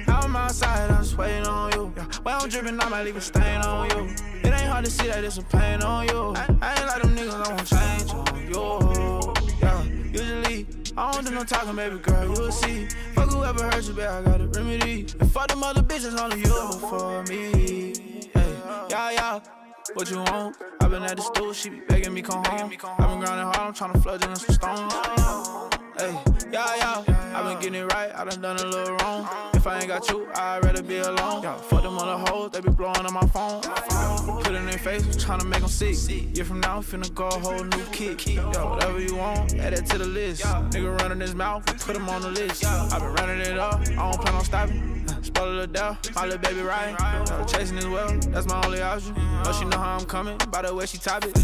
I'm outside, I'm just waiting on you. When I'm dripping, I might leave a stain on you. It ain't hard to see that there's some pain on you. I ain't like them niggas, I won't change on you. Yeah, usually I don't do no talking, baby girl, you'll see. Fuck whoever hurt you, babe, I got a remedy. And fuck them other bitches, only you for me. Hey, yeah. What you want? I been at the stool, she be begging me come home. I been grinding hard, I'm tryna flood in some stones. Hey, yeah, I been getting it right, I done a little wrong. If I ain't got you, I'd rather be alone. Yeah, fuck them other hoes, they be blowing on my phone. Put it in their face, tryna make them sick. Year from now, finna go a whole new kick. Yo, whatever you want, add that to the list. Nigga running his mouth, put him on the list. I been running it up, I don't plan on stopping. Spoiler little down, my little baby riding. Chasing as well, that's my only option. Oh, she know how I'm coming, by the way she top it.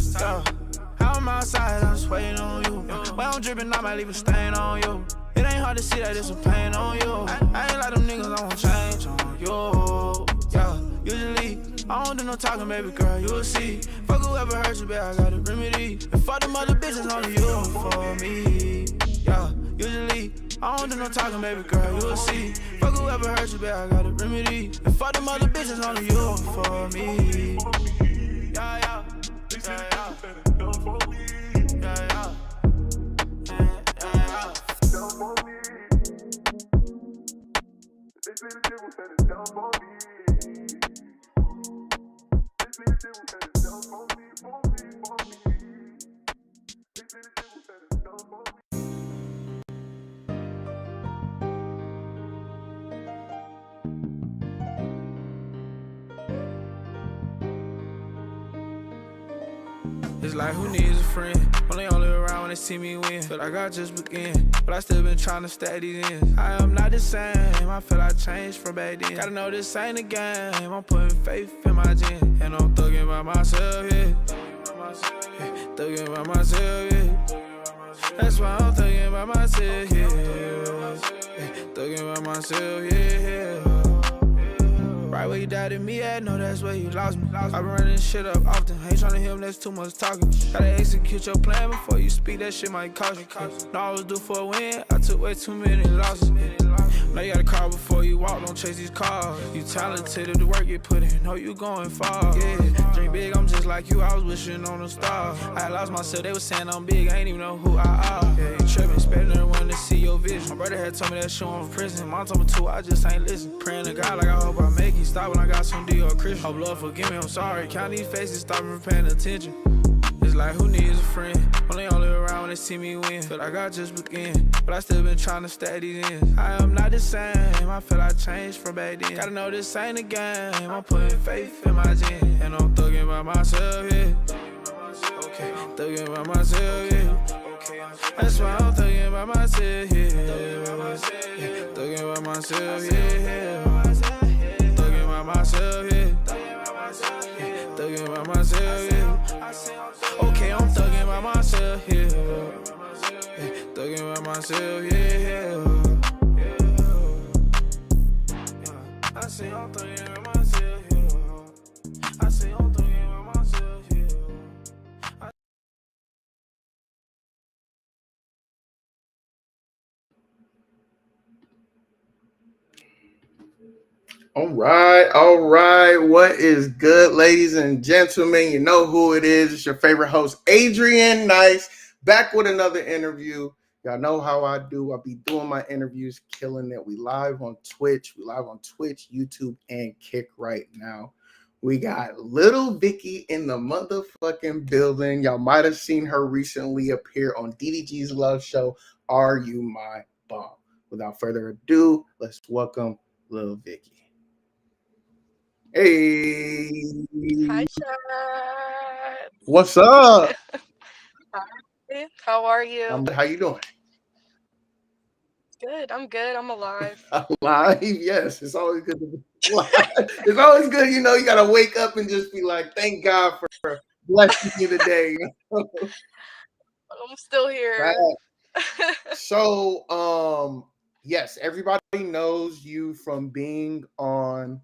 I'm outside, I'm just waiting on you. When I'm dripping, I might leave a stain on you. It ain't hard to see that there's some pain on you. I ain't like them niggas, I won't change on you. Yeah, usually I don't do no talking, baby girl, you'll see. Fuck whoever hurt you, babe, I got a remedy. And fuck them other bitches, only you for me. Yeah, usually I don't do no talking, baby girl, you'll see. Fuck whoever hurt you, babe, I got a remedy. And fuck them other bitches, only you for me. Yeah. It's like who needs a friend? Only around when they see me win. Feel like I just begin, but I still been trying to stack these ends. I am not the same, I feel I changed from back then. Gotta know this ain't a game, I'm putting faith in my gin. And I'm thugging by myself, yeah. Thugging by myself, yeah. That's why I'm thugging by myself, yeah. Thugging by myself, yeah. Right where you doubted me at, no, that's where you lost me. I been running this shit up often, ain't tryna hear him, that's too much talking. Gotta execute your plan before you speak, that shit might cost you. No, I was due for a win, I took way too many losses. Now you gotta crawl before you walk, don't chase these cars. You talented if the work get put in, know you going far. Yeah, dream big, I'm just like you, I was wishing on a star. I had lost myself, they was saying I'm big, I ain't even know who I are. Yeah, you tripping, expecting everyone to see your vision. My brother had told me that shit on prison, mom told me too, I just ain't listen. Praying to God like I hope I make it, stop when I got some D or Christian. Oh Lord, forgive me, I'm sorry, count these faces, stop me from paying attention. It's like who needs a friend? Only around when they see me win. Feel like I just begin, but I still been trying to stack these ends. I am not the same, I feel I changed from back then. Gotta know this ain't a game, I'm putting faith in my gin. And I'm thugging by myself, yeah. Okay, thugging by myself, yeah. That's why I'm thugging by myself, yeah. Thugging by myself, yeah. Thugging by myself, yeah. Thugging by myself, yeah. Okay, I'm thugging by myself, yeah. Thugging by myself, yeah. I say I'm thugging by myself, yeah. I say I'm thugging by myself, yeah. All right. What is good, ladies and gentlemen? You know who it is. It's your favorite host, Adrian Nice, back with another interview. Y'all know how I do. I'll be doing my interviews, killing it. We live on Twitch. YouTube, and Kick right now. We got Lil Vicky in the motherfucking building. Y'all might have seen her recently appear on DDG's Love Show, Are You My Bomb? Without further ado, let's welcome Lil Vicky. Hey. Hi, Chad. What's up? Hi. How are you? How you doing? Good. I'm good. I'm alive. Alive? Yes. It's always good to be alive. It's always good, you know, you got to wake up and just be like, thank God for blessing you today. I'm still here. Right. So, yes, everybody knows you from being on,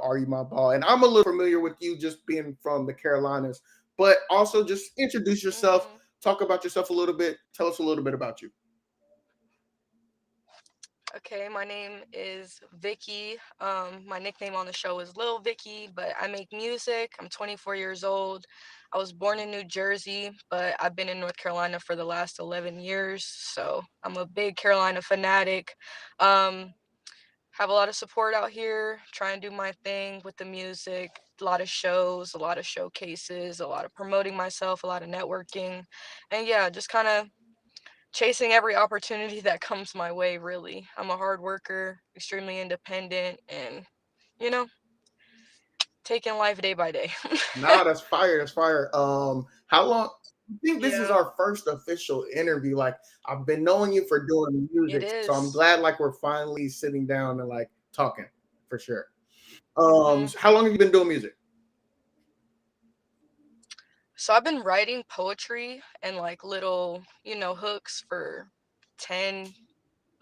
Are You My Ball? And I'm a little familiar with you just being from the Carolinas, but also just introduce yourself, Hmm. talk about yourself a little bit, tell us a little bit about you. Okay, my name is Vicky. My nickname on the show is Lil Vicky, but I make music. I'm 24 years old. I was born in New Jersey, but I've been in North Carolina for the last 11 years, so I'm a big Carolina fanatic. Um, have a lot of support out here, try and do my thing with the music. A lot of shows, a lot of showcases, a lot of promoting myself, a lot of networking, and yeah, just kind of chasing every opportunity that comes my way, really. I'm a hard worker, extremely independent, and, you know, taking life day by day. Nah, that's fire. That's fire. How long? I think this is Yeah, our first official interview. Like, I've been knowing you for doing it music, so I'm is. glad like we're finally sitting down and like talking for sure. Hmm. So how long have you been doing music? So I've been writing poetry and like little, hooks for 10,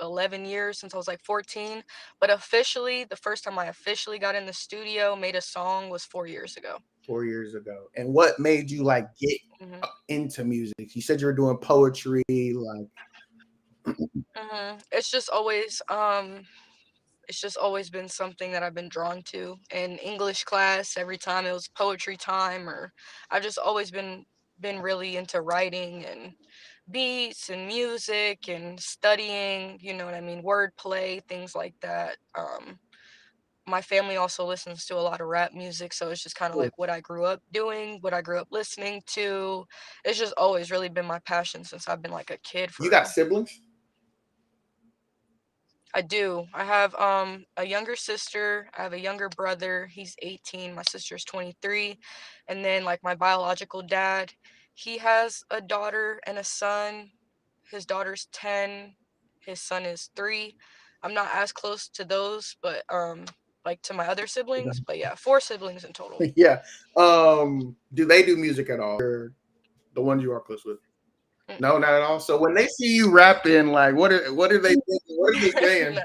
11 years since I was like 14. But officially, the first time I officially got in the studio, made a song was 4 years ago. 4 years ago. And what made you like get Hmm. into music? You said you were doing poetry, like It's just always been something that I've been drawn to. In English class, every time it was poetry time, or I've just always been really into writing and beats and music and studying, you know what I mean, wordplay, things like that. My family also listens to a lot of rap music, so it's just kind of like what I grew up doing, what I grew up listening to. It's just always really been my passion since I've been like a kid you for got real. siblings? I do. I have a younger sister. I have a younger brother. He's 18. My sister's 23. And then like my biological dad, he has a daughter and a son. His daughter's 10. His son is 3. I'm not as close to those, but like to my other siblings, but yeah, 4 siblings in total. Yeah. Do they do music at all? Or the ones you are close with? No, Mm-mm. not at all. So when they see you rapping, like what are they thinking? What are they saying? No.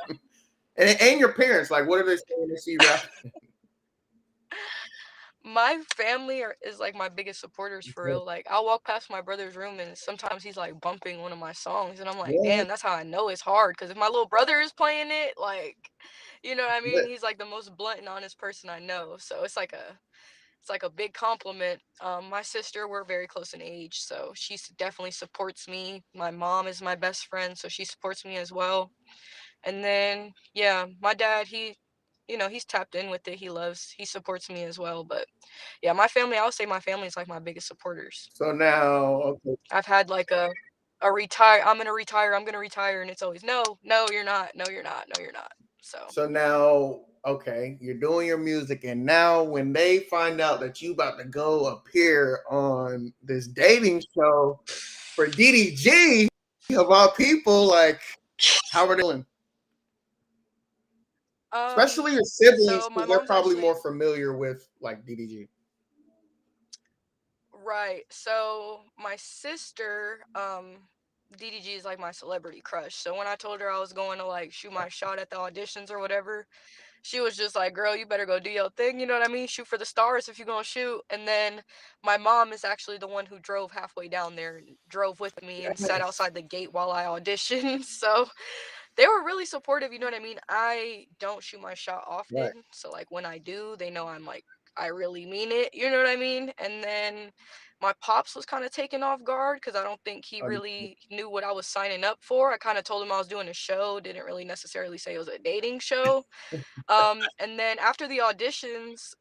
And your parents, like what are they saying when they see you rapping? My family is like my biggest supporters for real. Like I'll walk past my brother's room and sometimes he's like bumping one of my songs and I'm like, What? damn, that's how I know it's hard. Cause if my little brother is playing it, like, you know what I mean? What? He's like the most blunt and honest person I know. So it's like a big compliment. My sister, we're very close in age, so she definitely supports me. My mom is my best friend, so she supports me as well. And then yeah, my dad, he's tapped in with it. He supports me as well. But yeah, my family, I would say my family is like my biggest supporters. So now, okay. I've had like a retire. I'm gonna retire. I'm gonna retire, and it's always no, no, you're not. No, you're not. No, you're not. So So now, okay, you're doing your music, and now when they find out that you about to go appear on this dating show for DDG of all people, like how are they doing? um, Especially your siblings, so my because they're mom's probably actually more familiar with like DDG. right. So my sister, DDG is like my celebrity crush. So when I told her I was going to like shoot my shot at the auditions or whatever, she was just like, "Girl, you better go do your thing." You know what I mean? Shoot for the stars if you're gonna shoot. And then my mom is actually the one who drove halfway down there and drove with me and sat Yes. outside the gate while I auditioned. So they were really supportive, you know what I mean? I don't shoot my shot Right. often, so like when I do, they know I'm like I really mean it, you know what I mean? And then my pops was kind of taken off guard because I don't think he really knew what I was signing up for. I kind of told him I was doing a show, didn't really necessarily say it was a dating show. And then after the auditions,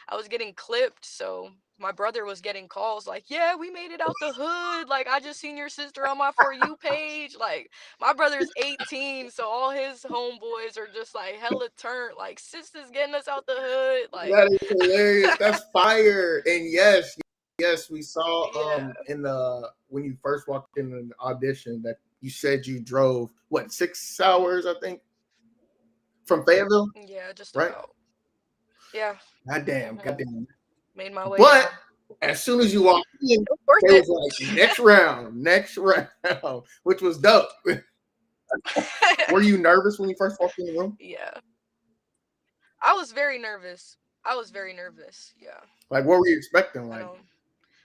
I was getting clipped, so my brother was getting calls like, "Yeah, we made it out the hood. Like, I just seen your sister on my For You page." Like, my brother's 18, so all his homeboys are just like hella turned, like, "Sister's getting us out the hood." Like, That is hilarious. That's fire. And yes, yes, we saw yeah, in the when you first walked in an audition that you said you drove what 6 hours, I think, from Fayetteville, yeah, just right? about. Yeah. Goddamn, Mhm. goddamn. Made my way But down. as soon as you walked in, It was worth it it. was like next round, which was dope. Were you nervous when you first walked in the room? Yeah. I was very nervous. I was very nervous. Yeah. Like, what were you expecting? I Like, don't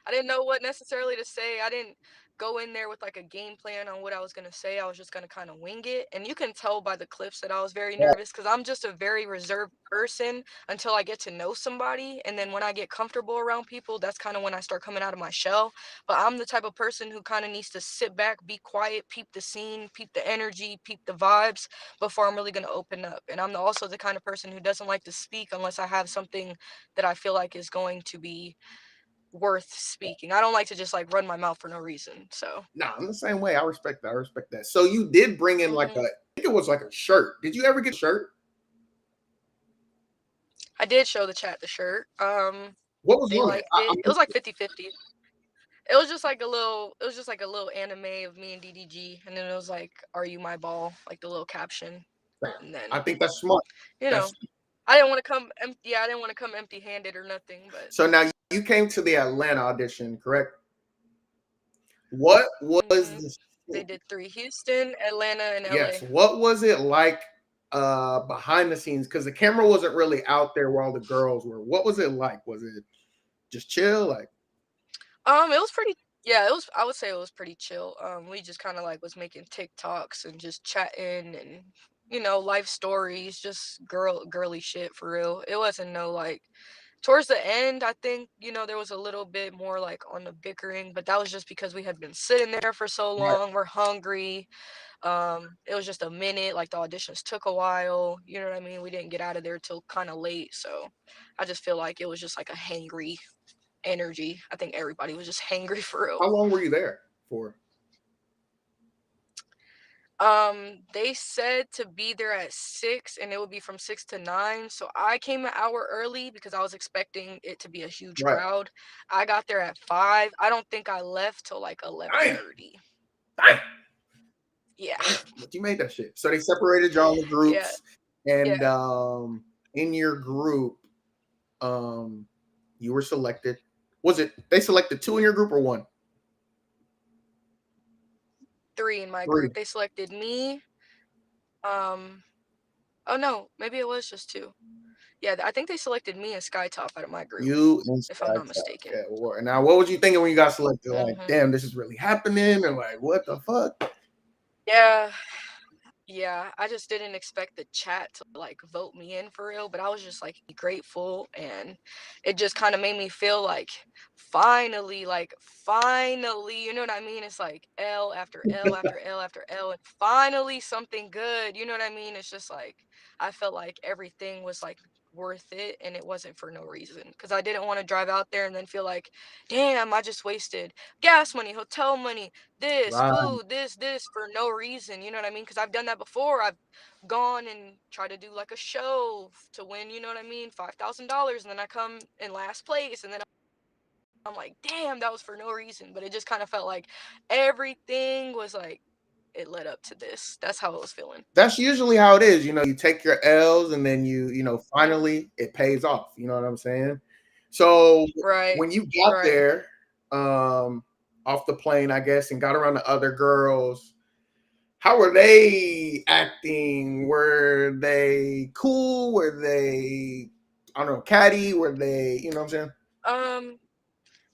I didn't know what necessarily to say. I didn't go in there with like a game plan on what I was gonna say. I was just gonna kind of wing it. And you can tell by the clips that I was very nervous because I'm just a very reserved person until I get to know somebody. And then when I get comfortable around people, that's kind of when I start coming out of my shell. But I'm the type of person who kind of needs to sit back, be quiet, peep the scene, peep the energy, peep the vibes before I'm really gonna open up. And I'm also the kind of person who doesn't like to speak unless I have something that I feel like is going to be worth speaking. I don't like to just like run my mouth for no reason. So nah, I'm the same way. I respect that. I respect that. So you did bring in like mhm. I think it was like a shirt. Did you ever get a shirt? I did show the chat the shirt. What was They on it? liked it. It was like 50-50. It was just like a little anime of me and DDG, and then it was like, "Are you my ball?" Like the little caption. And I then, think that's smart. you know, That's I didn't want to come empty. Yeah, I didn't want to come empty-handed or nothing, but so now you came to the Atlanta audition, correct? What was mhm. the They did 3: Houston, Atlanta, and yes? LA. What was it like behind the scenes? Because the camera wasn't really out there where all the girls were. What was it like? Was it just chill? Like It was pretty. Yeah, it was. I would say it was pretty chill. We just kind of like was making TikToks and just chatting and life stories, just girly shit for real. It wasn't no like. Towards the end, I think there was a little bit more like on the bickering, but that was just because we had been sitting there for so right. long. We're hungry. It was just a minute. Like the auditions took a while. You know what I mean? We didn't get out of there till kind of late, so I just feel like it was just like a hangry energy. I think everybody was just hangry for real. How long were you there for? They said to be there at 6 and it would be from 6 to 9. So I came an hour early because I was expecting it to be a huge Right. crowd. I got there at 5. I don't think I left till like Damn. 11:30. Damn. Yeah. Damn. But you made that shit. So they separated y'all in Yeah. groups, and Yeah. in your group, you were selected. Was it they selected 2 in your group or 1? 3 in my 3. group. They selected me. Um oh no, maybe it was just 2. Yeah, I think they selected me and Skytop out of my group, You and if I'm Sky not Top. mistaken. Okay, now what was you thinking when you got selected? Like, Mhm. damn, this is really happening, and like, what the fuck? Yeah. Yeah, I just didn't expect the chat to like vote me in for real, but I was just like grateful, and it just kind of made me feel like finally, you know what I mean? It's like L after L after L after L, and finally something good, you know what I mean? It's just like I felt like everything was like worth it, and it wasn't for no reason because I didn't want to drive out there and then feel like, damn, I just wasted gas money, hotel money, this Right. food, this for no reason, you know what I mean? Because I've done that before. I've gone and tried to do like a show to win, you know what I mean, $5,000, and then I come in last place, and then I'm like, damn, that was for no reason. But it just kind of felt like everything was like it led up to this. That's how it was feeling. That's usually how it is. You take your L's, and then finally it pays off. You know what I'm saying? So Right, when you got right. there, off the plane, I guess, and got around the other girls, how were they acting? Were they cool? Were they, I don't know, catty? Were they, you know what I'm saying? Um,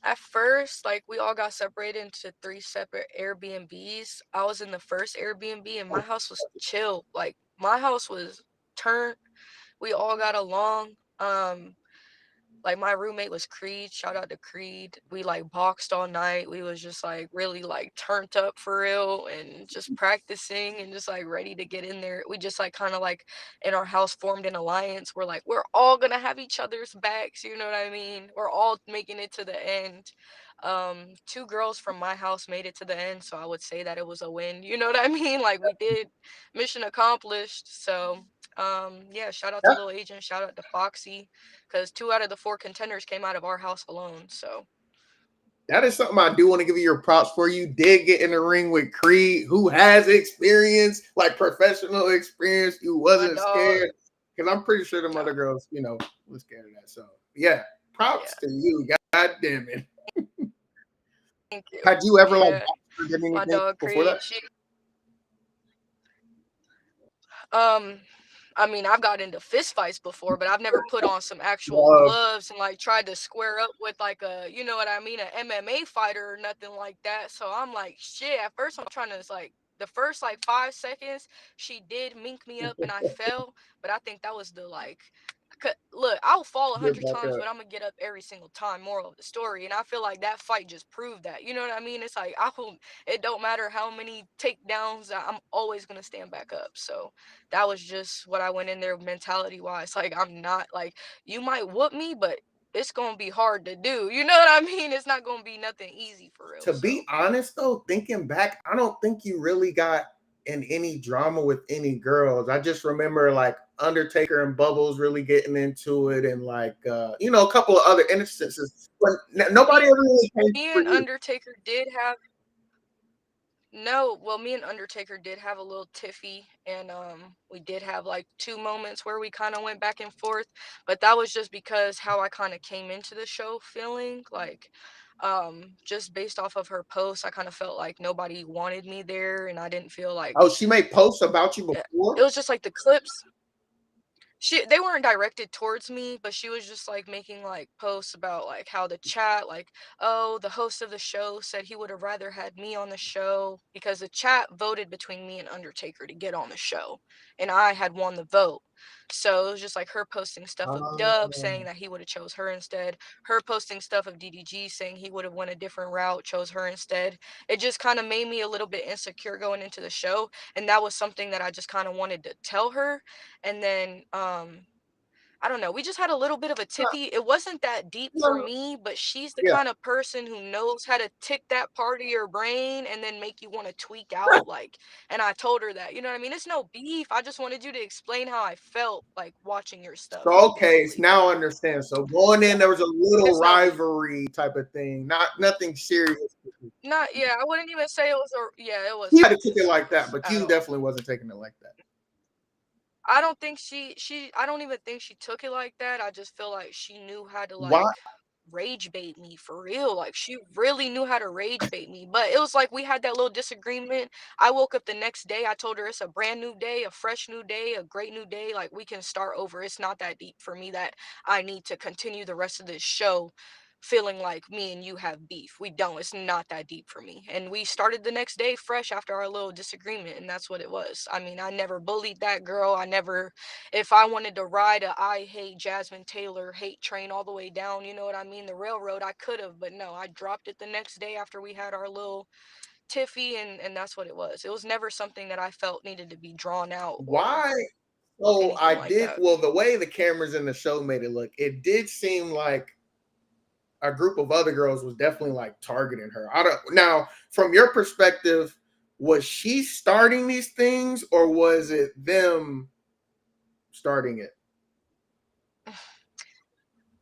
at first, like we all got separated into 3 separate Airbnbs. I was in the first Airbnb, and my house was chill. Like my house was turned. We all got along. Like my roommate was Creed. Shout out to Creed. We like boxed all night. We was just like really like turned up for real and just practicing and just like ready to get in there. We just like kind of like in our house formed an alliance. We're like we're all gonna have each other's backs. You know what I mean? We're all making it to the end. 2 girls from my house made it to the end, so I would say that it was a win. You know what I mean? Like we did mission accomplished. So yeah, shout out to That, Lil Agent, shout out to Foxy, because 2 out of the 4 contenders came out of our house alone. So that is something I do want to give you your props for. You did get in the ring with Creed, who has experience, like professional experience. You my wasn't dog, scared. Because I'm pretty sure them no, other girls, was scared of that. So, yeah, yeah, props to you. God damn it. thank you. Had you ever, like, Yeah, did my anything dog before Creed, that? Um, I mean, I've got into fist fights before, but I've never put on some actual Love. gloves and like tried to square up with like a, you know what I mean, a MMA fighter or nothing like that. So I'm like, shit. At first, I'm trying to like the first like 5 seconds, she did mink me up and I fell, but I think that was the like. Look, I'll fall a Get hundred back times, up. but I'm gonna get up every single time. Moral of the story, and I feel like that fight just proved that. You know what I mean? It's like I will. It don't matter how many takedowns, I'm always gonna stand back up. So that was just what I went in there mentality wise. Like I'm not like you might whoop me, but it's gonna be hard to do. You know what I mean? It's not gonna be nothing easy for real. To be So honest though, thinking back, I don't think you really got in any drama with any girls. I just remember like Undertaker and Bubbles really getting into it, and like a couple of other instances, but nobody me, ever really came me for and you. Undertaker did have no, well, me and Undertaker did have a little tiffy, and we did have like 2 moments where we kind of went back and forth, but that was just because how I kind of came into the show feeling like, just based off of her posts, I kind of felt like nobody wanted me there, and I didn't feel like Oh, she made posts about you it before. was just like the clips they weren't directed towards me, but she was just like making like posts about like how the chat like, oh, the host of the show said he would have rather had me on the show because the chat voted between me and Undertaker to get on the show, and I had won the vote. So it was just like her posting stuff of Dub saying Um, that he would have chose her instead, her posting stuff of DDG saying he would have went a different route, chose her instead. It just kind of made me a little bit insecure going into the show, and that was something that I just kind of wanted to tell her. And then I don't know, we just had a little bit of a tiffy. It wasn't that deep for me, but she's the yeah. kind of person who knows how to tick that part of your brain and then make you want to tweak out like, and I told her that. You know what I mean? It's no beef. I just wanted you to explain how I felt like watching your stuff, So okay, basically. now I understand. So going in, there was a little It's no rivalry type of thing, not nothing serious. not yeah, I wouldn't even say it was a yeah, it He wasn't might have took it like that, serious but at you all. definitely wasn't taking it like that. I don't think she I don't even think she took it like that. I just feel like she knew how to Why? like rage bait me for real. Like she really knew how to rage bait me. But it was like we had that little disagreement. I woke up the next day. I told her it's a brand new day, a fresh new day, a great new day. Like we can start over. It's not that deep for me that I need to continue the rest of this show feeling like me and you have beef. We don't. It's not that deep for me. And we started the next day fresh after our little disagreement, and that's what it was. I mean, I never bullied that girl. I never if I wanted to ride a I hate Jasmine Taylor hate train all the way down, you know what I mean, the railroad, I could have, but no, I dropped it the next day after we had our little tiffy, and that's what it was. It was never something that I felt needed to be drawn out or Why? So anything I like did. that. Well, the way the cameras in the show made it look, it did seem like a group of other girls was definitely like targeting her. I don't now from your perspective, was she starting these things or was it them starting it?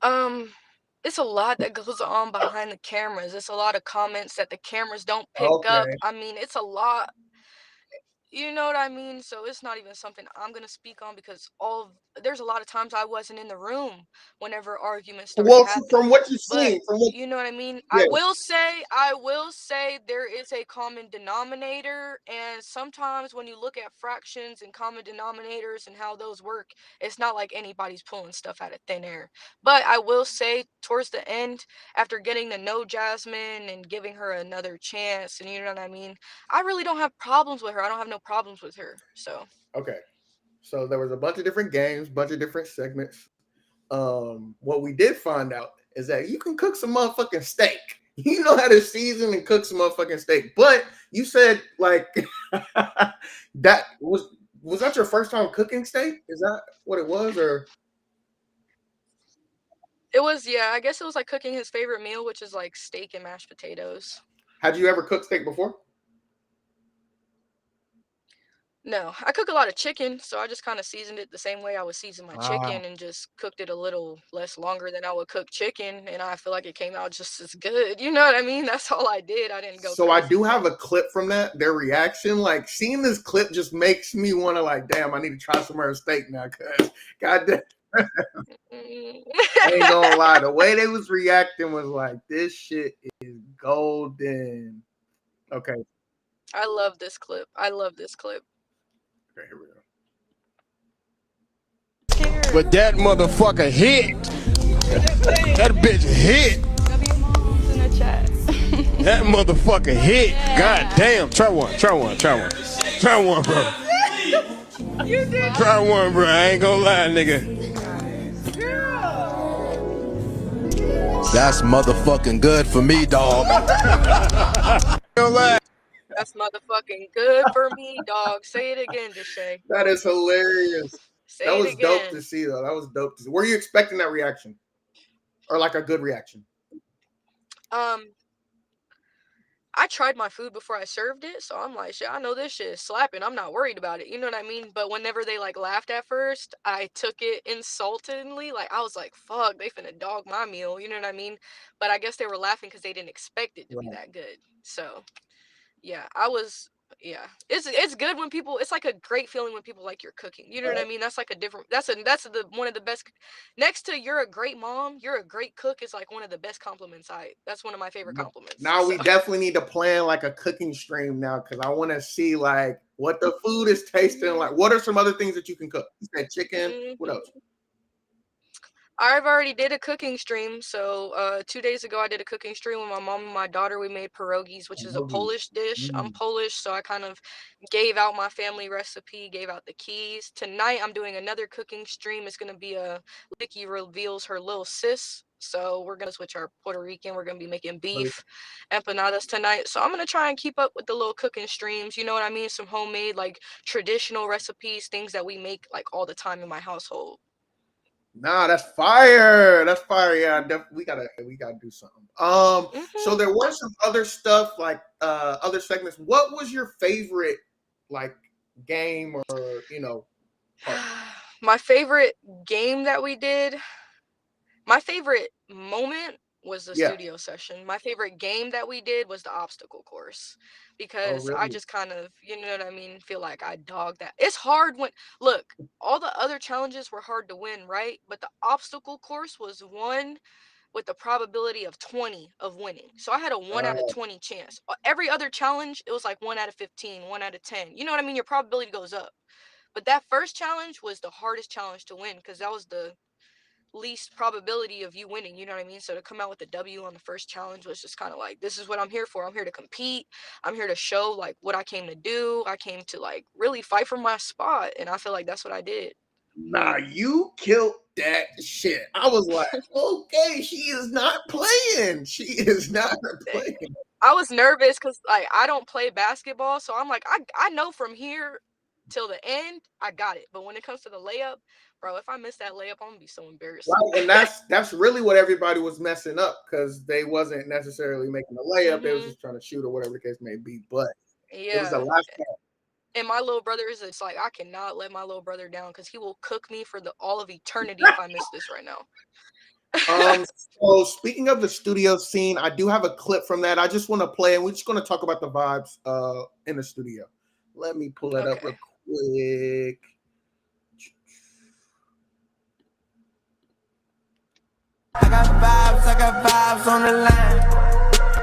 Um, it's a lot that goes on behind the cameras. It's a lot of comments that the cameras don't pick up. Okay. I mean, it's a lot. You know what I mean? So it's not even something I'm gonna speak on because there's a lot of times I wasn't in the room whenever arguments started Well, from happening. what you've But seen, from what you know what I mean? yeah, I will say there is a common denominator, and sometimes when you look at fractions and common denominators and how those work, it's not like anybody's pulling stuff out of thin air. But I will say towards the end, after getting to know Jasmine and giving her another chance, and you know what I mean, I really don't have problems with her. I don't have no problems with her. So okay. So there was a bunch of different games, bunch of different segments. What we did find out is that you can cook some motherfucking steak. You know how to season and cook some motherfucking steak. But you said like that was that your first time cooking steak? Is that what it was, or it was, yeah, I guess it was like cooking his favorite meal, which is like steak and mashed potatoes. had you ever cooked steak before? No, I cook a lot of chicken, so I just kind of seasoned it the same way I would season my Ah, chicken and just cooked it a little less longer than I would cook chicken, and I feel like it came out just as good. You know what I mean? That's all I did. I didn't go so I crazy do with have it. a clip from that. Their reaction, like seeing this clip, just makes me want to like, damn, I need to try some of her steak now. Cause goddamn, Mm. I ain't gonna lie, the way they was reacting was like, this shit is golden. Okay, I love this clip. I love this clip. okay, here we go. But that motherfucker hit. That bitch hit. W Mom's in the chat. That motherfucker hit. God damn. Try one, bro. You did. Try one, bro. I ain't gonna lie, nigga. That's motherfucking good for me, dog. That's motherfucking good for me, dog. Say it again, Deshae. That is hilarious. Say That it was again. dope to see, though. That was dope to see. Were you expecting that reaction? Or like a good reaction? I tried my food before I served it, so I'm like, shit, I know this shit is slapping. I'm not worried about it. You know what I mean? But whenever they like laughed at first, I took it insultingly. Like I was like, fuck, they finna dog my meal. You know what I mean? But I guess they were laughing because they didn't expect it to be that good. So yeah, it's good when people, it's like a great feeling when people like your cooking. You know what I mean? That's like a different, that's the one of the best, next to you're a great mom, you're a great cook is like one of the best compliments. That's one of my favorite compliments. Now we definitely need to plan like a cooking stream now, because I want to see like what the food is tasting like. What are some other things that you can cook? You said chicken. What else? I've already did a cooking stream. So 2 days ago, I did a cooking stream with my mom and my daughter. We made pierogies, which is a Polish dish. I'm Polish, so I kind of gave out my family recipe, gave out the keys. Tonight, I'm doing another cooking stream. It's going to be Vicky reveals her little sis. So we're going to switch our Puerto Rican. We're going to be making beef empanadas tonight. So I'm going to try and keep up with the little cooking streams. You know what I mean? Some homemade, like traditional recipes, things that we make like all the time in my household. Nah, that's fire. That's fire. Yeah, we gotta do something. So there were some other stuff like other segments. What was your favorite like game or part? My favorite game that we did, my favorite moment was the studio session. My favorite game that we did was the obstacle course, because I just kind of, you know what I mean, feel like I dogged that. It's hard when, look, all the other challenges were hard to win, right? But the obstacle course was one with the probability of 20 of winning. So I had a 1 out of 20 chance. Every other challenge, it was like 1 out of 15, 1 out of 10. You know what I mean? Your probability goes up. But that first challenge was the hardest challenge to win, because that was the least probability of you winning. You know what I mean? So to come out with the W on the first challenge was just kind of like, this is what I'm here for. I'm here to compete. I'm here to show like what I came to do. I came to like really fight for my spot. And I feel like that's what I did. Nah, you killed that shit. I was like, okay, she is not playing. She is not playing. I was nervous because like I don't play basketball. So I'm like, I know from here till the end, I got it. But when it comes to the layup, bro, if I miss that layup, I'm gonna be so embarrassed. Right, and that's really what everybody was messing up, because they wasn't necessarily making a layup. They was just trying to shoot or whatever the case may be. But it was the last time. And my little brother is, it's like I cannot let my little brother down, because he will cook me for all of eternity if I miss this right now. So speaking of the studio scene, I do have a clip from that. I just want to play, and we're just going to talk about the vibes in the studio. Let me pull it up real quick. I got vibes on the line.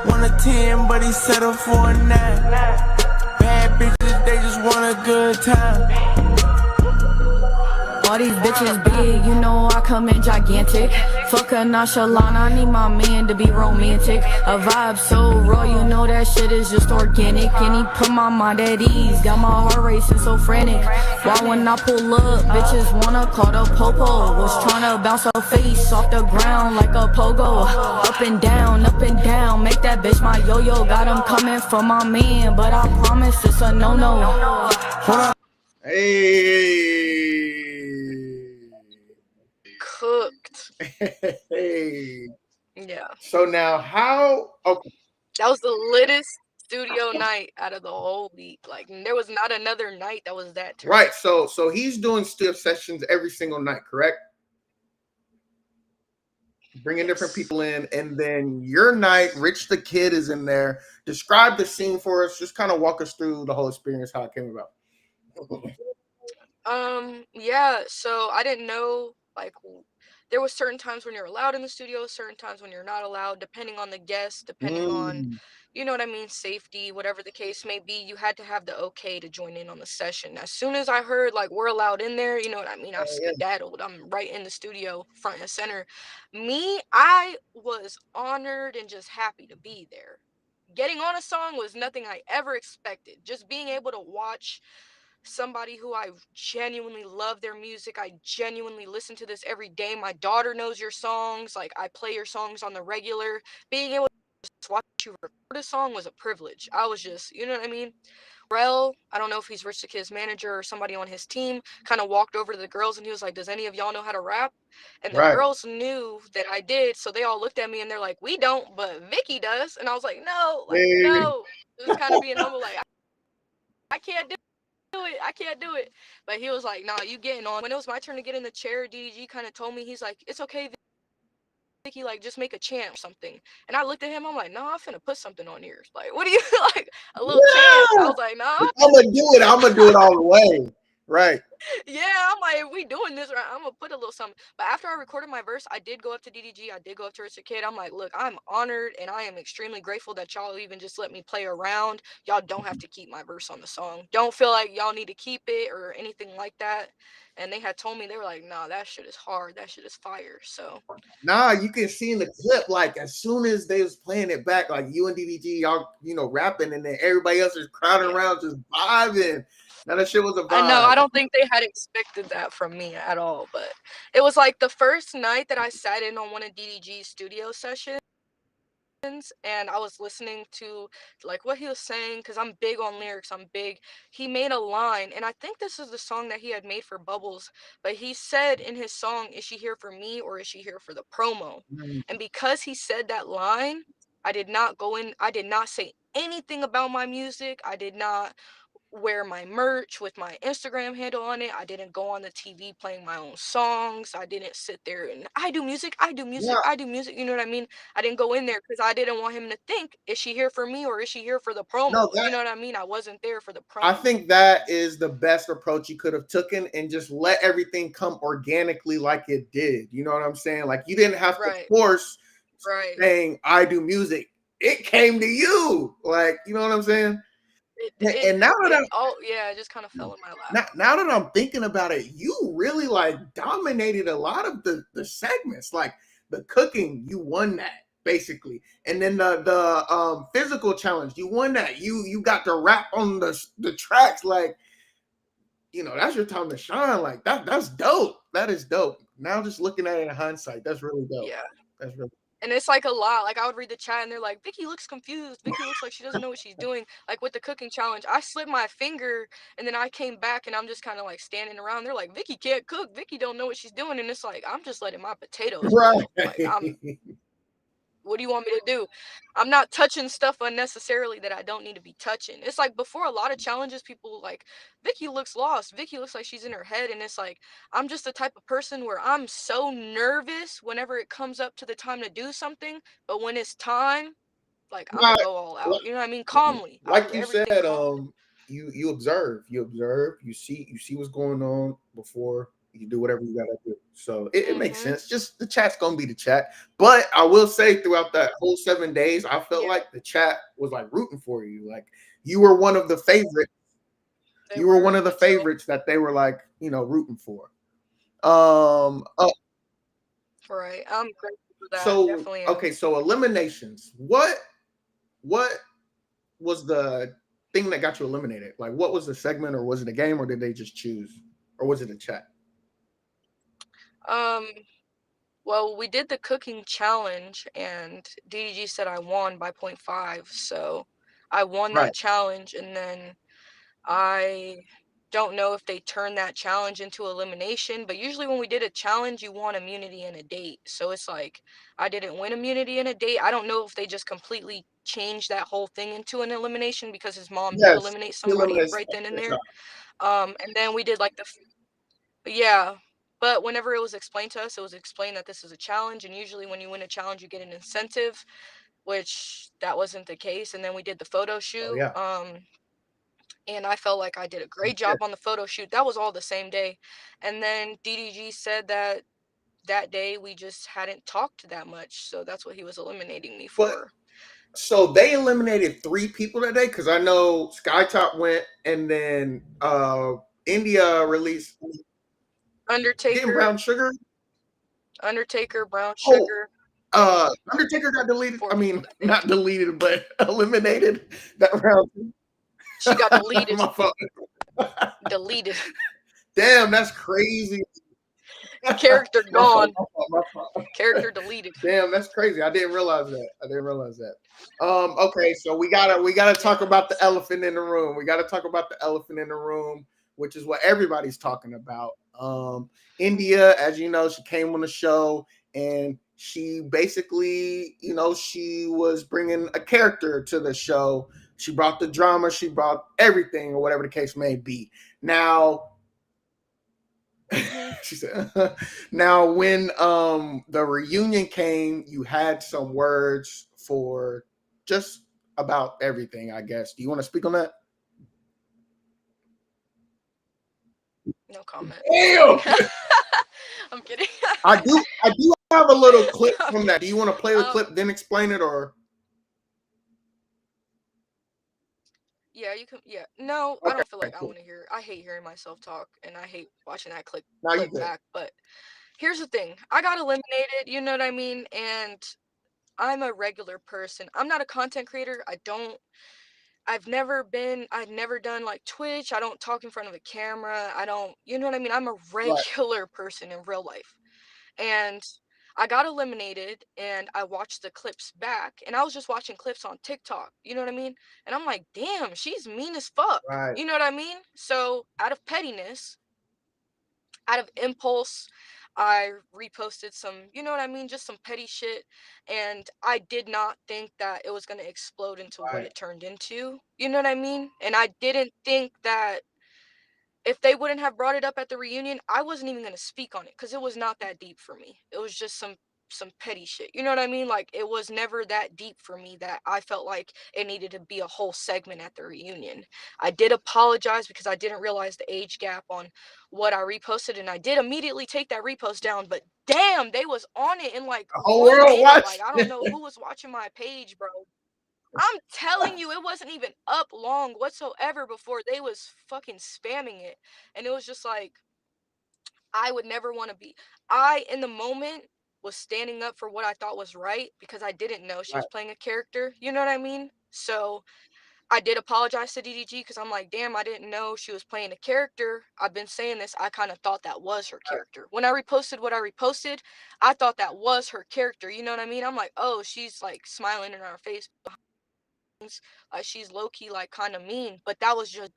1 to 10, but he settled for a 9. Bad bitches, they just want a good time. All these bitches big, you know I come in gigantic. Fuck a nonchalant, I need my man to be romantic. A vibe so raw, you know that shit is just organic. And he put my mind at ease, got my heart racing so frantic. Why when I pull up, bitches wanna call the popo. Was tryna bounce her face off the ground like a pogo. Up and down, make that bitch my yo-yo. Got him coming for my man, but I promise it's a no-no. Hey. Cooked. Hey. Yeah. So now that was the littest studio night out of the whole week. Like there was not another night that was that terrible. Right. So he's doing studio sessions every single night, correct? Bringing different people in, and then your night, Rich the Kid is in there. Describe the scene for us. Just kind of walk us through the whole experience, how it came about. Yeah, so I didn't know Like there was certain times when you're allowed in the studio, certain times when you're not allowed, depending on the guest, depending on, Mm. you know what I mean, safety, whatever the case may be. You had to have the okay to join in on the session. As soon as I heard like we're allowed in there, you know what I mean, I Oh, yeah. skedaddled. I'm right in the studio, front and center. Me, I was honored and just happy to be there. Getting on a song was nothing I ever expected. Just being able to watch somebody who I genuinely love their music. I genuinely listen to this every day. My daughter knows your songs. Like I play your songs on the regular. Being able to just watch you record a song was a privilege. I was just, you know what I mean? Rel, I don't know if he's Rich the Kid's manager or somebody on his team, kind of walked over to the girls and he was like, "Does any of y'all know how to rap?" And the Right. girls knew that I did, so they all looked at me and they're like, "We don't, but Vicky does." And I was like, "No, like Yeah. no." Just kind of being humble, like I can't do it. I can't do it. But he was like, "Nah, you getting on." When it was my turn to get in the chair, DDG kind of told me, he's like, "It's okay, Vicky, like just make a chant or something." And I looked at him, I'm like, "Nah, I'm finna put something on yours. Like, what do you like a little chant?" I was like, "Nah, I'm gonna do it. I'm gonna do it all the way. Right. yeah." I'm like, "If we doing this right, I'm gonna put a little something." But after I recorded my verse, I did go up to DDG. I did go up to Richard Kid. I'm like, "Look, I'm honored and I am extremely grateful that y'all even just let me play around. Y'all don't have to keep my verse on the song. Don't feel like y'all need to keep it or anything like that." And they had told me, they were like, "Nah, that shit is hard. That shit is fire." So Nah, you can see in the clip, like as soon as they was playing it back, like you and DDG, y'all, rapping, and then everybody else is crowding yeah. around just vibing. Now that shit was a I know, vibe. I don't think they had expected that from me at all, but it was like the first night that I sat in on one of DDG's studio sessions and I was listening to like what he was saying because I'm big on lyrics. I'm big. He made a line, and I think this is the song that he had made for Bubbles, but he said in his song, "Is she here for me or is she here for the promo?" Mm. And because he said that line, I did not say anything about my music. I did not wear my merch with my Instagram handle on it. I didn't go on the TV playing my own songs. I didn't sit there and I do music, I do music, Yeah, I do music. You know what I mean? I didn't go in there because I didn't want him to think, is she here for me or is she here for the no, promo? You that know what I mean? I wasn't there for the I promo. think that is the best approach you could have taken, and just let everything come organically like it did. You know what I'm saying? Like you didn't have to Right, force right. saying I do music. It came to you. Like, you know what I'm saying? It, And now that oh, yeah, it just kind of fell in my lap. now that I'm thinking about it, you really like dominated a lot of the segments. Like the cooking, you won that basically, and then the physical challenge, you won that. You got to rap on the tracks. Like, that's your time to shine. Like that's dope. That is dope. Now just looking at it in hindsight, that's really dope. Yeah. That's really And it's like a lot. Like I would read the chat and they're like, "Vicky looks confused. Vicky looks like she doesn't know what she's doing." Like with the cooking challenge, I slipped my finger and then I came back and I'm just kind of like standing around. They're like, "Vicky can't cook. Vicky don't know what she's doing." And it's like, I'm just letting my potatoes boil. Like right. what do you want me to do? I'm not touching stuff unnecessarily that I don't need to be touching. It's like before a lot of challenges, people like, "Vicky looks lost. Vicky looks like she's in her head." And it's like, I'm just the type of person where I'm so nervous whenever it comes up to the time to do something. But when it's time, like I'm gonna Right. go all out. You know what I mean? Calmly. I'll Like do you everything said, calmly. you observe, you see what's going on before you do whatever you gotta do. So it makes Mm-hmm. sense. Just the chat's gonna be the chat. But I will say throughout that whole 7 days, I felt Yeah, like the chat was like rooting for you. Like you were one of the favorites. they You were were. one of the So favorites that they were like, rooting for. Oh, right. I'm grateful for that. so Definitely am. okay, so eliminations. What was the thing that got you eliminated? Like, what was the segment, or was it a game, or did they just choose, or was it a chat? Um Well, we did the cooking challenge, and DDG said I won by point 0.5. So I won Right. that challenge, and then I don't know if they turned that challenge into elimination, but usually when we did a challenge, you want immunity in a date. So it's like I didn't win immunity in a date. I don't know if they just completely changed that whole thing into an elimination because his mom did Yes. eliminate He somebody eliminates right then and the there. shot. And then we did like yeah, but whenever it was explained to us, it was explained that this is a challenge, and usually when you win a challenge, you get an incentive, which that wasn't the case. And then we did the photo Oh shoot, yeah. and I felt like I did a You great did. job on the photo shoot. That was all the same day. And then DDG said that that day we just hadn't talked that much, so that's what he was eliminating me But for. so they eliminated 3 people that day because I know Skytop went, and then India released didn't Undertaker, Brown Sugar. Brown Oh, Sugar, and Undertaker got deleted. I 4 people mean, that day. not deleted, but eliminated that round. She got deleted. My fault. Deleted. Damn, that's crazy. Character My fault. gone. My fault. My fault. Character deleted. Damn, that's crazy. I didn't realize that. I didn't realize that. Okay, so we gotta talk Yeah. about the elephant in the room. We gotta talk about the elephant in the room, which is what everybody's talking about. India, as you know, she came on the show and she basically, she was bringing a character to the show. She brought the drama, she brought everything, or whatever the case may be. Now, Mhm. she said, now when the reunion came, you had some words for just about everything, I guess. Do you want to speak on that? No comment. I'm kidding. Damn! I'm kidding. I do have a little clip I'm from kidding. that. Do you want to play the clip, then explain it, or Yeah, you can. Yeah, no, I okay, don't feel like I cool. want to hear. I hate hearing myself talk, and I hate watching that Now you clip good. back. But here's the thing: I got eliminated. You know what I mean? And I'm a regular person. I'm not a content creator. I don't. I've never been. I've never done like Twitch. I don't talk in front of a camera. I don't. You know what I mean? I'm a Right, regular person in real life. And I got eliminated and I watched the clips back and I was just watching clips on TikTok, you know what I mean? And I'm like, damn, she's mean as fuck. right, You know what I mean? So out of pettiness, out of impulse, I reposted some, you know what I mean, just some petty shit. And I did not think that it was gonna explode into what right, it turned into. You know what I mean? And I didn't think that if they wouldn't have brought it up at the reunion, I wasn't even gonna speak on it because it was not that deep for me. It was just some petty shit. You know what I mean? Like it was never that deep for me that I felt like it needed to be a whole segment at the reunion. I did apologize because I didn't realize the age gap on what I reposted and I did immediately take that repost down, but damn, they was on it in like the whole 1 world minute. Like watched. I don't know who was watching my page, bro. I'm telling you, it wasn't even up long whatsoever before they was fucking spamming it. And it was just like, I would never want to be. I, in the moment, was standing up for what I thought was right because I didn't know she Right, was playing a character. You know what I mean? So I did apologize to DDG because I'm like, damn, I didn't know she was playing a character. I've been saying this. I kind of thought that was her right, character. When I reposted what I reposted, I thought that was her character. You know what I mean? I'm like, oh, she's like smiling in our face like she's low key like kind of mean, but that was just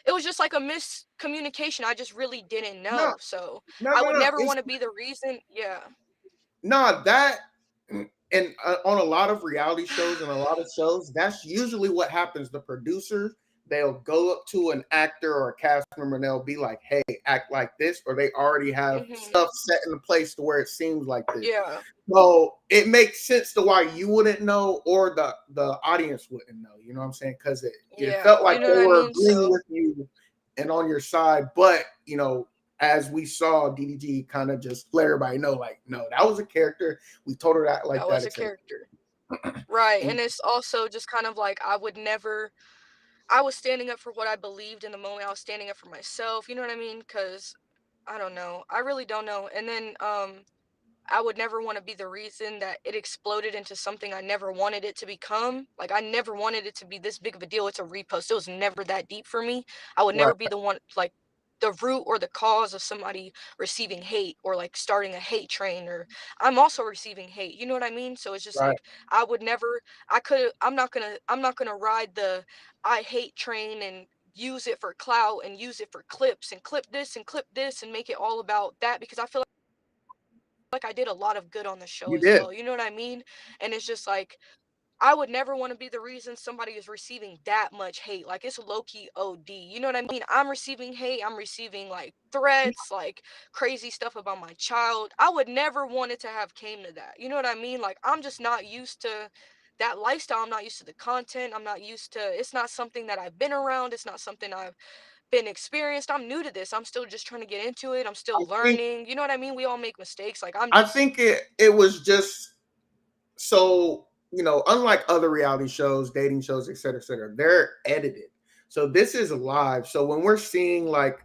it was just like a miscommunication. I just really didn't no, know. So no, I no, would no. never It's want to be the reason. Yeah. no, that and on a lot of reality shows and a lot of shows, that's usually what happens. The producers, they'll go up to an actor or a cast member and they'll be like, "Hey, act like this," or they already have Mhm. stuff set in place to where it seems like this. Yeah. So it makes sense to why you wouldn't know or the audience wouldn't know. You know what I'm saying? Because it Yeah. felt like You know they what I were mean? agreeing So with you and on your side, but as we saw, DDG kind of just let everybody know, like, no, that was a character. We told her that like that that, was a etc. character. Right. And And it's also just kind of like I was standing up for what I believed in the moment. I was standing up for myself. You know what I mean? Cuz I don't know. I really don't know. And then I would never want to be the reason that it exploded into something I never wanted it to become. Like I never wanted it to be this big of a deal. It's a repost. It was never that deep for me. I would right, never be the one like the root or the cause of somebody receiving hate or like starting a hate train or I'm also receiving hate. You know what I mean? So it's just right, like I would never I'm not going to ride the I hate train and use it for clout and use it for clips and clip this and make it all about that because I feel like I did a lot of good on the show you as did. well. You know what I mean? And it's just like I would never want to be the reason somebody is receiving that much hate. Like it's low key OD. You know what I mean? I'm receiving hate. I'm receiving like threats, like crazy stuff about my child. I would never want it to have came to that. You know what I mean? Like I'm just not used to that lifestyle. I'm not used to the content. I'm not used to it's not something that I've been around. It's not something I've been experienced. I'm new to this. I'm still just trying to get into it. I'm I still think learning. You know what I mean? We all make mistakes. Like I'm I just think it was just so, unlike other reality shows, dating shows, et cetera, they're edited. So this is live. So when we're seeing like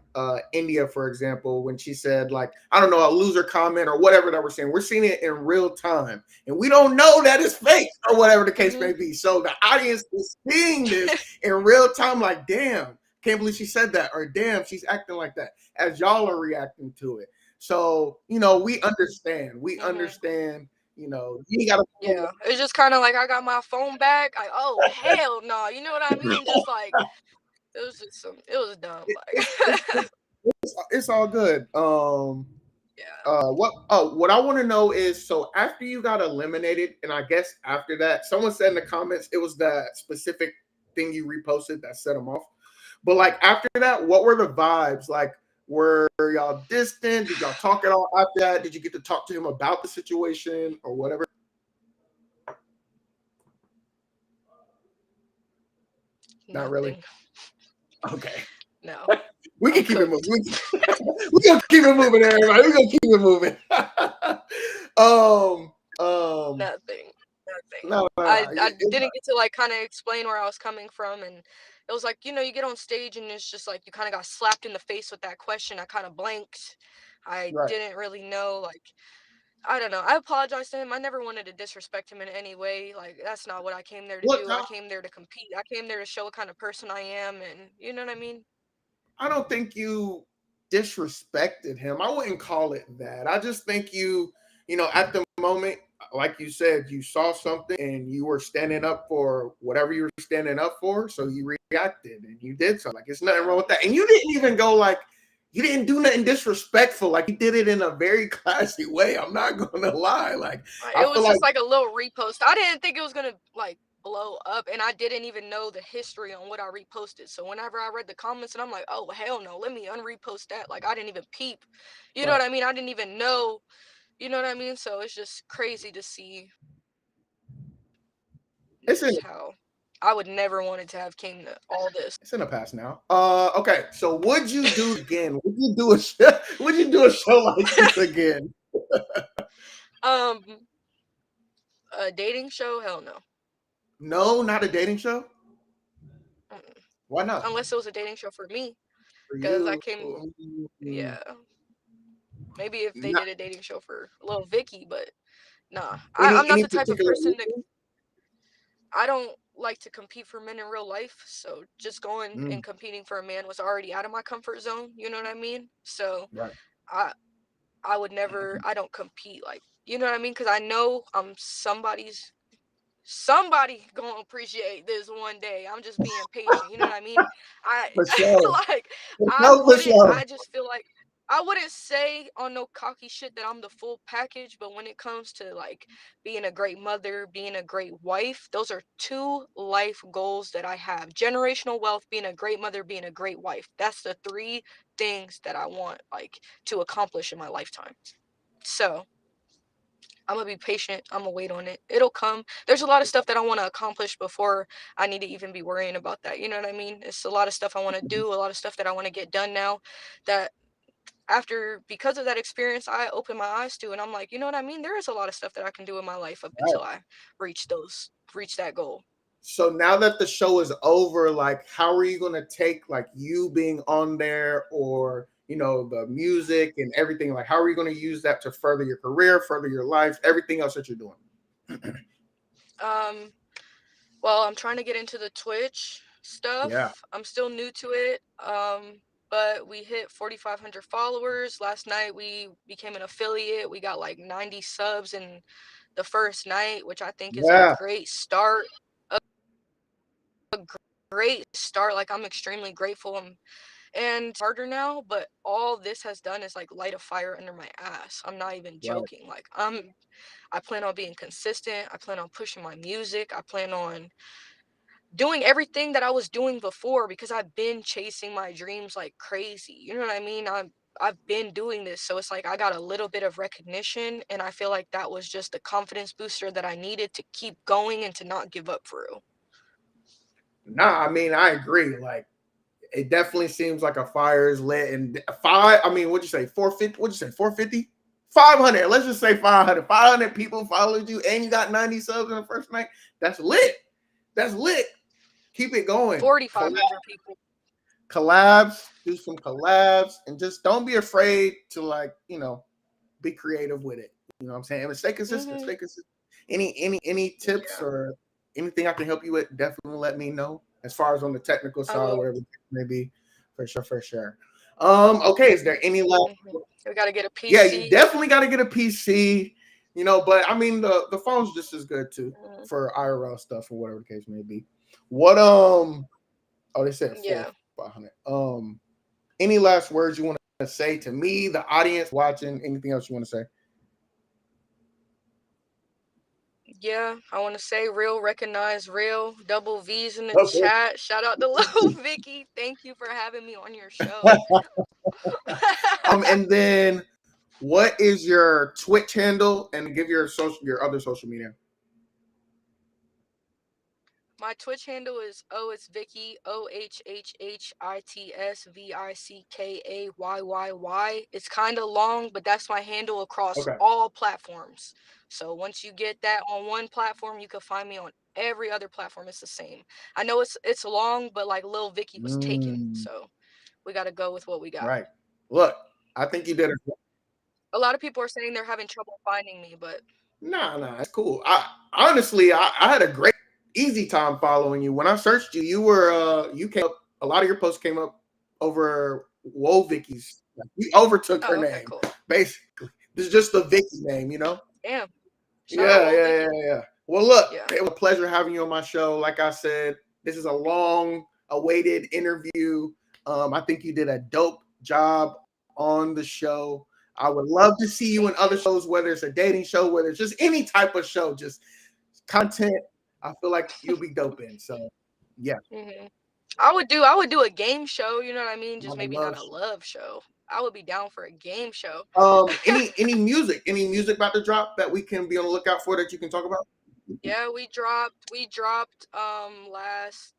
India, for example, when she said like, I don't know, a loser comment or whatever that we're seeing, we're seeing it in real time. And we don't know that it's fake or whatever the case may Mhm. be. So the audience is seeing this in real time, like, damn, can't believe she said that, or damn, she's acting like that, as y'all are reacting to it. So, we understand. We Mhm. understand, you gotta Yeah. It's just kind of like I got my phone back. Like, oh hell no. You know what I mean? Just like it was just some. It was dumb. it's, Like it's all good. yeah. What I want to know is, so after you got eliminated, and I guess after that, someone said in the comments it was that specific thing you reposted that set them off. But like after that, what were the vibes? Like, were y'all distant? Did y'all talk at all after that? Did you get to talk to him about the situation or whatever? Not really. Nothing. Okay. No. We can I'm keep it moving. cooked. We gonna keep it moving, everybody. We gonna keep it moving. um, um, Nothing. Nothing. no, no, no. I didn't get to like kind of explain where I was coming from, and it was like you get on stage and it's just like you kind of got slapped in the face with that question. I kind of blanked. I Right. didn't really know like I don't know. I apologize to him. I never wanted to disrespect him in any way. Like that's not what I came there to Look, do. I came there to compete. I came there to show what kind of person I am, and you know what I mean. I don't think you disrespected him. I wouldn't call it that. I just think at the moment, like you said, you saw something and you were standing up for whatever you were standing up for. So you reacted and you did something. Like, it's nothing wrong with that. And you didn't even go like, you didn't do nothing disrespectful. Like, you did it in a very classy way. I'm not going to lie. Like, I It feel was like, just like a little repost. I didn't think it was gonna like blow up, and I didn't even know the history on what I reposted. So whenever I read the comments, and I'm like, oh hell no, let me unrepost that. Like I didn't even peep. You know right. what I mean? I didn't even know. You know what I mean? So it's just crazy to see It's in just how I would never wanted to have came to all this. It's in the past now. Okay. So would you do it again? Would you do a show? Would you do a show like this again? Um, a dating show? Hell no. No, not a dating show. Mm-mm. Why not? Unless it was a dating show for me, For because I you, came. Yeah, maybe if they not did a dating show for Lil Vicky, but nah, any I'm not any the type of particular person to. reason? I don't like to compete for men in real life. So just going Mm, and competing for a man was already out of my comfort zone. You know what I mean? So right. I I would never. I don't compete like you know what I mean because I know I'm somebody gonna appreciate this one day. I'm just being patient. You know what I mean? I For sure. like For I sure. For wouldn't. sure. I just feel like I wouldn't say on no cocky shit that I'm the full package. But when it comes to like being a great mother, being a great wife, those are two life goals that I have: generational wealth, being a great mother, being a great wife. That's the three things that I want like to accomplish in my lifetime. So I'm gonna be patient. I'm gonna wait on it. It'll come. There's a lot of stuff that I want to accomplish before I need to even be worrying about that. You know what I mean? It's a lot of stuff I want to do, a lot of stuff that I want to get done now that after because of that experience I open my eyes to and I'm like, you know what I mean? There is a lot of stuff that I can do in my life up Right. until I reach that goal. So now that the show is over, like, how are you gonna take like you being on there, or the music and everything? Like, how are you gonna use that to further your career, further your life, everything else that you're doing? Um well, I'm trying to get into the Twitch Yeah. stuff. I'm still new to it. But we hit 4,500 followers. Last night we became an affiliate. We got like 90 subs in the first night, which I think is a Yeah. great start. A great start. Like I'm extremely grateful. And harder now, but all this has done is like light a fire under my ass. I'm not even Right. joking. Like I plan on being consistent. I plan on pushing my music. I plan on doing everything that I was doing before because I've been chasing my dreams like crazy. You know what I mean? I've been doing this, so it's like I got a little bit of recognition, and I feel like that was just the confidence booster that I needed to keep going and to not give up for real. Nah, I mean, I agree. Like, It definitely seems like a fire is lit. And five, I mean, what'd you say? 450? What'd you say? 450? 500. Let's just say 500. 500 people followed you and you got 90 subs in the first night. That's lit. That's lit. Keep it going. 4,500 people. Collabs, do some collabs, and just don't be afraid to, like, you know, be creative with it. You know what I'm saying? And stay consistent. Stay consistent. Any tips or anything I can help you with, definitely let me know. As far as on the technical side or whatever it may be, for sure. Okay, is there any last? We gotta get a PC. Yeah, you definitely gotta get a PC. You know, but I mean the phone's just as good too for IRL stuff or whatever the case may be. What they said 500. Any last words you want to say to me, the audience watching? Anything else you want to say? Yeah, I want to say real, recognize real, double V's in the chat. Shout out to Lil Vicky. Thank you for having me on your show. And then what is your Twitch handle, and give your other social media? My Twitch handle is it's Vicky, OHHHITSVICKAYYYY. It's kind of long, but that's my handle across all platforms. So once you get that on one platform, you can find me on every other platform. It's the same. I know it's long, but like Lil Vicky was taken, so we got to go with what we got. Right. Look, I think you did it. A lot of people are saying they're having trouble finding me, but nah, it's cool. I honestly had a great easy time following you. When I searched you, you were you came up, a lot of your posts came up over Lil Vicky's. You overtook her name. Cool. Basically. This is just the Vicky name, you know? Damn. Yeah. Well, look, it was a pleasure having you on my show. Like I said, this is a long awaited interview. I think you did a dope job on the show. I would love to see you in other shows, whether it's a dating show, whether it's just any type of show, just content. I feel like you'll be dope in. So, yeah. I would do a game show. You know what I mean? Just maybe not a love show. I would be down for a game show. Any music about to drop that we can be on the lookout for that you can talk about? Yeah, we dropped last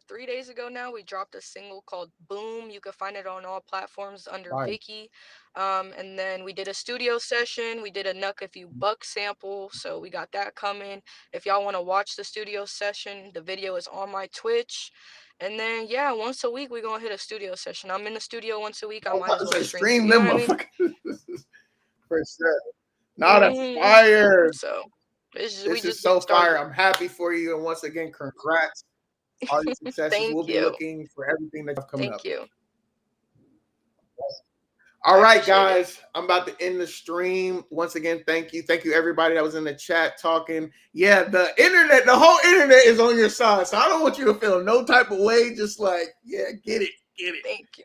3 days ago now. We dropped a single called Boom. You can find it on all platforms under Vicky. And then we did a studio session. We did a Nuck If You Buck sample. So we got that coming. If y'all want to watch the studio session, the video is on my Twitch. And then once a week we're gonna hit a studio session. I'm in the studio once a week. I might as well stream them. For sure. Not a fire. So this is so fire. I'm happy for you, and once again, congrats. All your successes. We'll be looking for everything that's coming up. Thank you. All right, guys. I'm about to end the stream. Once again, thank you. Thank you, everybody that was in the chat talking. Yeah, the whole internet is on your side. So I don't want you to feel no type of way. Just like, get it. Thank you.